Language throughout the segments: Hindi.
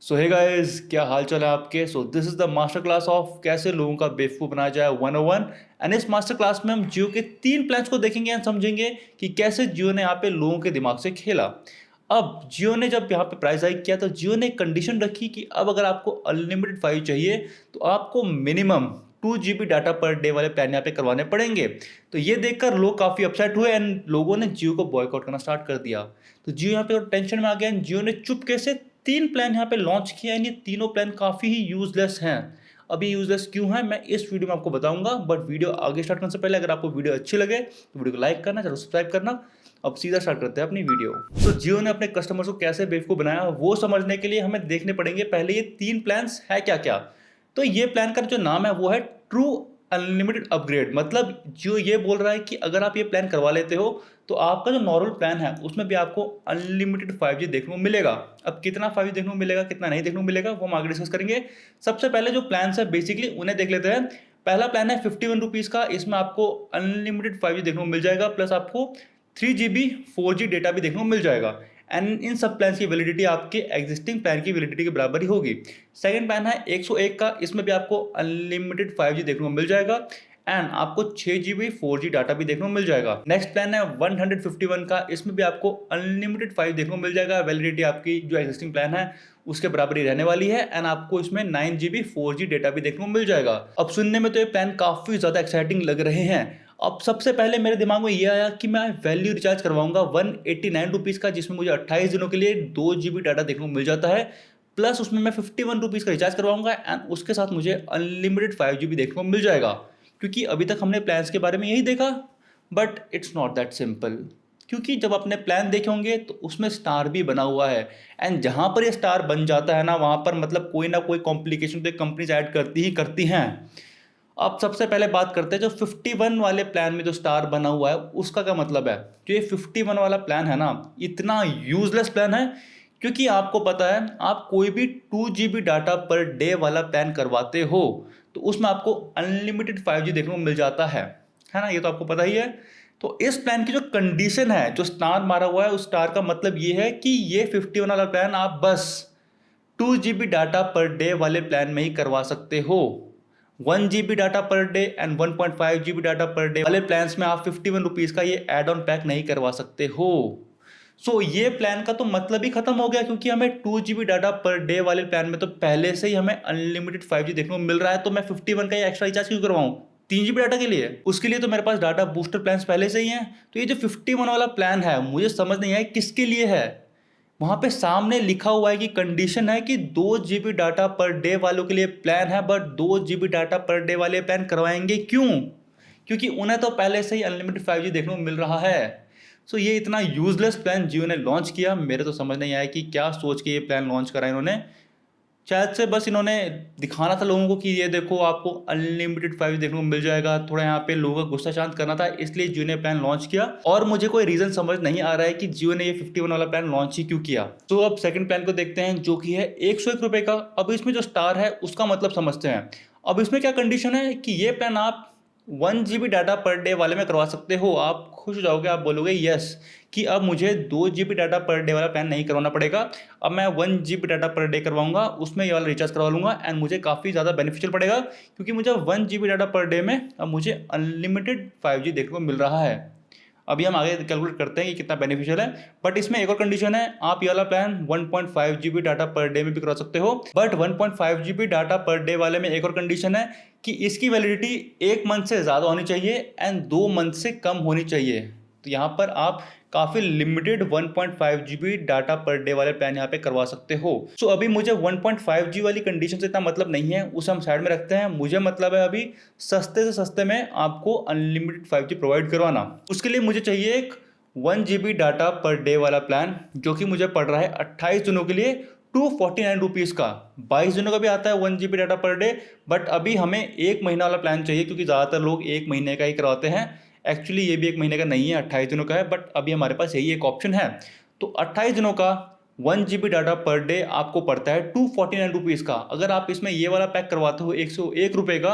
सो हे गाइस, क्या हाल चाल है आपके। This is the master class of कैसे लोगों का बेवकूफ़ बनाया जाए 101। एंड इस मास्टर क्लास में हम जियो के 3 प्लान्स को देखेंगे एंड समझेंगे कि कैसे जियो ने यहाँ पे लोगों के दिमाग से खेला। अब जियो ने जब यहाँ पे प्राइस हाइक किया तो जियो ने एक कंडीशन रखी कि अब अगर आपको अनलिमिटेड 5 चाहिए तो आपको minimum 2 GB data per day वाले प्लान यहाँ पे करवाने पड़ेंगे। तो ये देखकर लोग काफ़ी अपसेट हुए एंड लोगों ने जियो को बॉयकॉट करना स्टार्ट कर दिया। तो जियो यहाँ पे टेंशन में आ गया एंड जियो ने चुपके से 3 प्लान यहाँ पे लॉन्च किया एंड ये तीनों प्लान काफ़ी ही यूजलेस हैं। अभी यूजलेस क्यों है मैं इस वीडियो में आपको बताऊंगा, बट वीडियो आगे स्टार्ट करने से पहले अगर आपको वीडियो अच्छी लगे तो वीडियो को लाइक करना, चलो सब्सक्राइब करना। अब सीधा स्टार्ट करते हैं अपनी वीडियो। तो जियो ने अपने कस्टमर्स को कैसे बेवकूफ़ बनाया वो समझने के लिए हमें देखने पड़ेंगे पहले ये 3 प्लान्स है क्या क्या। तो ये प्लान का जो नाम है वो है ट्रू अनलिमिटेड अपग्रेड। मतलब जियो ये बोल रहा है कि अगर आप ये प्लान करवा लेते हो तो आपका जो नॉर्मल प्लान है उसमें भी आपको अनलिमिटेड 5G देखने को मिलेगा। अब कितना 5G देखने को मिलेगा कितना नहीं देखने को मिलेगा वो हम आगे डिस्कस करेंगे। सबसे पहले जो प्लान है बेसिकली उन्हें देख लेते हैं। पहला प्लान है 51 रुपीज़ का, इसमें आपको अनलिमिटेड 5G देखने को मिल जाएगा, प्लस आपको 3 GB 4G डेटा भी देखने को मिल जाएगा। एंड इन सब प्लान की वैलिडिटी आपके एग्जिस्टिंग प्लान की वैलिडिटी के बराबर ही होगी। सेकंड प्लान है 101 का, इसमें भी आपको अनलिमिटेड 5G देखने को मिल जाएगा एंड आपको 6 GB 4G डाटा भी देखने को मिल जाएगा। नेक्स्ट प्लान है 151 का, इसमें भी आपको अनलिमिटेड 5 देखने को मिल जाएगा। वैलिडिटी आपकी जो एग्जिस्टिंग प्लान है उसके बराबर ही रहने वाली है एंड आपको इसमें 9 GB 4G डेटा भी देखने को मिल जाएगा। अब सुनने में तो ये प्लान काफ़ी ज़्यादा एक्साइटिंग लग रहे हैं। अब सबसे पहले मेरे दिमाग में ये आया कि मैं वैल्यू रिचार्ज करवाऊंगा 189 रुपीज़ का, जिसमें मुझे 28 दिनों के लिए 2 GB डाटा देखने को मिल जाता है, प्लस उसमें मैं 51 रुपीज़ का रिचार्ज करवाऊंगा एंड उसके साथ मुझे अनलिमिटेड 5 GB देखने को मिल जाएगा। क्योंकि अभी तक हमने प्लान्स के बारे में यही देखा, but it's not that simple. क्योंकि जब आपने प्लान देखे होंगे तो उसमें स्टार भी बना हुआ है एंड जहाँ पर ये स्टार बन जाता है ना वहाँ पर मतलब कोई ना कोई कॉम्प्लिकेशन तो कंपनीज ऐड करती ही करती हैं। अब सबसे पहले बात करते हैं जो 51 वाले प्लान में जो स्टार बना हुआ है उसका क्या मतलब है। जो ये 51 वाला प्लान है ना इतना यूजलेस प्लान है, क्योंकि आपको पता है आप कोई भी 2 GB डाटा पर डे वाला प्लान करवाते हो तो उसमें आपको अनलिमिटेड 5G देखने को मिल जाता है ना, ये तो आपको पता ही है। तो इस प्लान की जो कंडीशन है जो स्टार मारा हुआ है उस स्टार का मतलब ये है कि ये 51 वाला प्लान आप बस 2 GB डाटा पर डे वाले प्लान में ही करवा सकते हो। 1 GB data per day and 1.5 GB data per day वाले प्लान्स में आप 51 रुपीज़ का ये एड ऑन पैक नहीं करवा सकते हो। ये प्लान का तो मतलब ही खत्म हो गया, क्योंकि हमें 2 GB डाटा पर डे वाले प्लान में तो पहले से ही हमें अनलिमिटेड 5G देखने को मिल रहा है, तो मैं 51 का एक्स्ट्रा रिचार्ज क्यों करवाऊं 3 GB डाटा के लिए। उसके लिए तो मेरे पास डाटा बूस्टर प्लान पहले से ही हैं। तो ये जो 51 वाला प्लान है मुझे समझ नहीं आया किसके लिए है। वहां पे सामने लिखा हुआ है कि कंडीशन है कि 2 GB डाटा पर डे वालों के लिए प्लान है, but 2 GB data per day वाले प्लान करवाएंगे क्यों? क्योंकि उन्हें तो पहले से ही अनलिमिटेड 5G देखने को मिल रहा है। ये इतना यूजलेस प्लान जियो ने लॉन्च किया, मेरे तो समझ नहीं आया कि क्या सोच के ये प्लान लॉन्च करा इन्होंने। शायद से बस इन्होंने दिखाना था लोगों को कि ये देखो आपको अनलिमिटेड 5 देखने को मिल जाएगा, थोड़ा यहाँ पे लोगों का गुस्सा शांत करना था, इसलिए जियो ने प्लान लॉन्च किया। और मुझे कोई रीजन समझ नहीं आ रहा है कि जियो ने ये 51 वाला प्लान लॉन्च ही क्यों किया। तो अब सेकंड प्लान को देखते हैं जो कि है 101 रुपये का। अब इसमें जो स्टार है उसका मतलब समझते हैं। अब इसमें क्या कंडीशन है कि ये प्लान आप 1 GB डाटा पर डे वाले में करवा सकते हो। आप खुश हो जाओगे, आप बोलोगे यस कि अब मुझे 2 GB डाटा पर डे वाला प्लान नहीं करवाना पड़ेगा, अब मैं 1 GB डाटा पर डे करवाऊंगा, उसमें ये वाला रिचार्ज करवा लूंगा एंड मुझे काफ़ी ज़्यादा बेनिफिशियल पड़ेगा, क्योंकि मुझे 1 GB डाटा पर डे में अब मुझे अनलिमिटेड 5G देखने को मिल रहा है। अभी हम आगे कैलकुलेट करते हैं कि कितना बेनिफिशियल है। बट इसमें एक और कंडीशन है, आप ये वाला plan 1.5 GB data per day में भी करा सकते हो, but 1.5 GB data per day वाले में एक और कंडीशन है कि इसकी वैलिडिटी 1 मंथ से ज़्यादा होनी चाहिए एंड 2 मंथ से कम होनी चाहिए। तो यहाँ पर आप काफ़ी limited 1.5 GB data per day वाले प्लान यहाँ पे करवा सकते हो। अभी मुझे 1.5G वाली कंडीशन से इतना मतलब नहीं है, उसे हम साइड में रखते हैं। मुझे मतलब है अभी सस्ते से सस्ते में आपको अनलिमिटेड 5G प्रोवाइड करवाना। उसके लिए मुझे चाहिए एक 1 GB डाटा पर डे वाला प्लान, जो कि मुझे पड़ रहा है 28 दिनों के लिए 249 रुपीज़ का। 22 दिनों का भी आता है 1 GB data per day, but अभी हमें 1 महीना वाला प्लान चाहिए, क्योंकि ज़्यादातर लोग 1 महीने का ही करवाते हैं। एक्चुअली ये भी 1 महीने का नहीं है, 28 दिनों का है, बट अभी हमारे पास यही एक ऑप्शन है। तो 28 दिनों का 1 GB डाटा पर डे आपको पड़ता है 249 रुपीज़ का। अगर आप इसमें ये वाला पैक करवाते हो 101 रुपये का,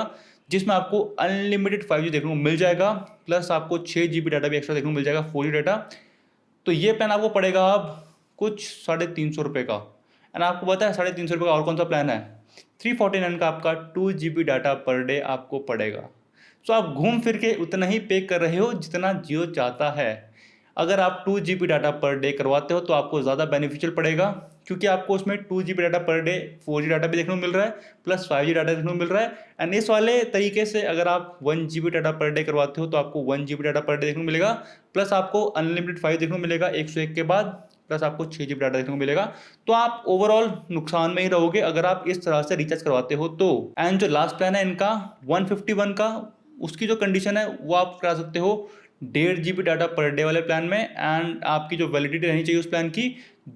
जिसमें आपको अनलिमिटेड 5G देखने को मिल जाएगा, प्लस आपको 6 GB डाटा भी एक्स्ट्रा देखने को मिल जाएगा 4G डाटा, तो ये प्लान आपको पड़ेगा अब कुछ 350 रुपये का। एंड आपको पता है 350 रुपये का और कौन सा प्लान है, 349 का आपका 2 GB डाटा पर डे आपको पड़ेगा। सो आप घूम फिर के उतना ही पे कर रहे हो जितना जियो चाहता है। अगर आप 2 GB डाटा पर डे करवाते हो तो आपको ज़्यादा बेनिफिशियल पड़ेगा, क्योंकि आपको उसमें 2 GB data per day 4G data भी देखने को मिल रहा है प्लस 5G डाटा देखने को मिल रहा है। एंड इस वाले तरीके से अगर आप 1 GB डाटा पर डे करवाते हो तो आपको 1 GB डाटा पर डे देखने को मिलेगा, प्लस आपको अनलिमिटेड 5 देखने को मिलेगा 101 के बाद, प्लस आपको 6 GB डाटा देखने को मिलेगा। तो आप ओवरऑल नुकसान में ही रहोगे अगर आप इस तरह से रिचार्ज करवाते हो तो। एंड जो लास्ट प्लान है इनका 151 का, उसकी जो कंडीशन है वो आप करा सकते हो 1.5 GB डाटा पर डे वाले प्लान में। एंड आपकी जो वैलिडिटी रहनी चाहिए उस प्लान की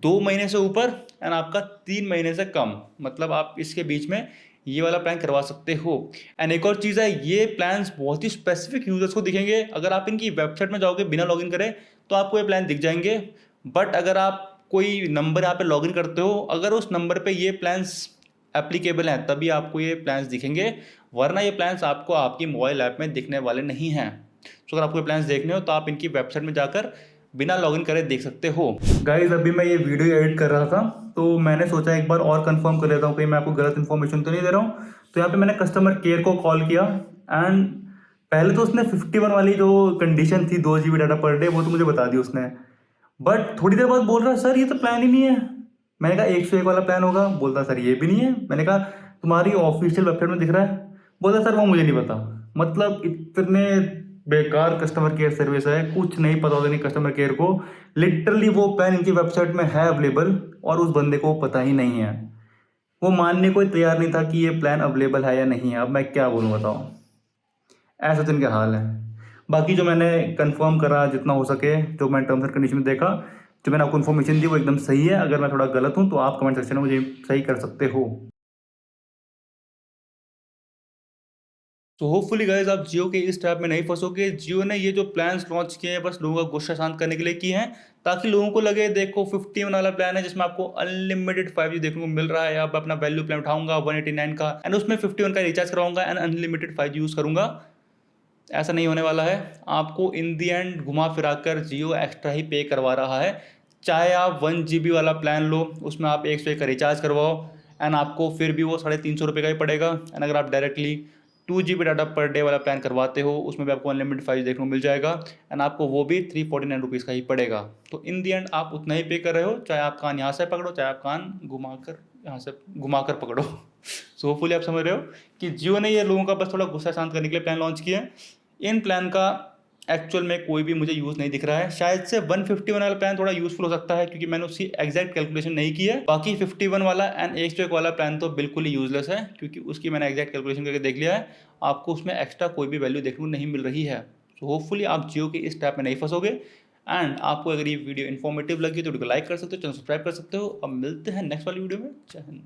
2 महीने से ऊपर एंड आपका 3 महीने से कम, मतलब आप इसके बीच में ये वाला प्लान करवा सकते हो। एंड एक और चीज़ है, ये प्लान्स बहुत ही स्पेसिफिक यूजर्स को दिखेंगे। अगर आप इनकी वेबसाइट में जाओगे बिना लॉगिन करे तो आपको ये प्लान दिख जाएंगे, बट अगर आप कोई नंबर यहाँ पे लॉगिन करते हो, अगर उस नंबर पे ये प्लान्स एप्लीकेबल हैं तभी आपको ये प्लान्स दिखेंगे, वरना ये प्लान्स आपको आपकी मोबाइल ऐप में दिखने वाले नहीं हैं। तो अगर आपको ये प्लान्स देखने हो तो आप इनकी वेबसाइट में जाकर बिना लॉगिन करे देख सकते हो। गाइज अभी मैं ये वीडियो एडिट कर रहा था तो मैंने सोचा एक बार और कंफर्म कर लेता हूँ कहीं मैं आपको गलत इन्फॉर्मेशन तो नहीं दे रहा हूँ। तो यहाँ पे मैंने कस्टमर केयर को कॉल किया एंड पहले तो उसने 51 वाली जो कंडीशन थी 2 GB डाटा पर डे वो तो मुझे बता दी उसने, बट थोड़ी देर बाद बोल रहा है सर ये तो प्लान ही नहीं है। मैंने कहा 101 वाला प्लान होगा, बोलता सर ये भी नहीं है। मैंने कहा तुम्हारी ऑफिशियल वेबसाइट में दिख रहा है, बोलता सर वो मुझे नहीं पता। मतलब इतने बेकार कस्टमर केयर सर्विस है, कुछ नहीं पता होता नहीं कस्टमर केयर को। लिटरली वो प्लान इनकी वेबसाइट में है अवेलेबल और उस बंदे को पता ही नहीं है, वो मानने को तैयार नहीं था कि ये प्लान अवेलेबल है या नहीं है। अब मैं क्या बोलूँ बताओ, ऐसा तो इनके हाल है। बाकी जो मैंने कंफर्म करा जितना हो सके, जो मैं टर्म्स एंड कंडीशन में देखा, जो मैंने आपको इन्फॉर्मेशन दी वो एकदम सही है। अगर मैं थोड़ा गलत हूँ तो आप कमेंट सेक्शन में मुझे सही कर सकते हो। तो होपफुली गाइज आप जियो के इस ट्रैप में नहीं फंसोगे। जियो ने ये जो प्लान्स लॉन्च किए हैं बस लोगों का गुस्सा शांत करने के लिए किए हैं, ताकि लोगों को लगे देखो 51 वाला प्लान है जिसमें आपको अनलिमिटेड 5G देखने को मिल रहा है, अब अपना वैल्यू प्लान उठाऊंगा 189 का एंड उसमें 51 का रिचार्ज कराऊंगा एंड अनलिमिटेड 5G यूज़ करूंगा। ऐसा नहीं होने वाला है। आपको इन दी एंड घुमा फिरा कर जियो एक्स्ट्रा ही पे करवा रहा है। चाहे आप 1 GB वाला प्लान लो, उसमें आप 101 का रिचार्ज करवाओ एंड आपको फिर भी वो 350 रुपये का ही पड़ेगा। एंड अगर आप directly 2 GB data per day वाला प्लान करवाते हो उसमें भी आपको अनलिमिटेड 5G देखने को मिल जाएगा एंड आपको वो भी 349 रुपीज़ का ही पड़ेगा। तो इन दी एंड आप उतना ही पे कर रहे हो, चाहे आप कान यहाँ से पकड़ो चाहे आप कान घुमा कर यहाँ से घुमा कर पकड़ो। सो होपफुली आप समझ रहे हो कि जियो ने ये लोगों का बस थोड़ा गुस्सा शांत करने के लिए प्लान लॉन्च किया है। इन प्लान का एक्चुअल में कोई भी मुझे यूज़ नहीं दिख रहा है। शायद से 151 वाला प्लान थोड़ा यूज़फुल हो सकता है क्योंकि मैंने उसकी एग्जैक्ट कैलकुलेशन नहीं की है। बाकी 51 वाला एंड 101 वाला प्लान तो बिल्कुल ही यूजलेस है, क्योंकि उसकी मैंने एग्जैक्ट कैलकुलेशन करके देख लिया है, आपको उसमें एक्स्ट्रा कोई भी वैल्यू देखने को नहीं मिल रही है। तो होपफुली आप जियो के इस टैप में नहीं फंसोगे। एंड आपको अगर ये वीडियो इन्फॉर्मेटिव लगी तो वीडियो को लाइक कर सकते हो, चैनल सब्सक्राइब कर सकते हो। अब मिलते हैं नेक्स्ट वाली वीडियो में। जय हिंद।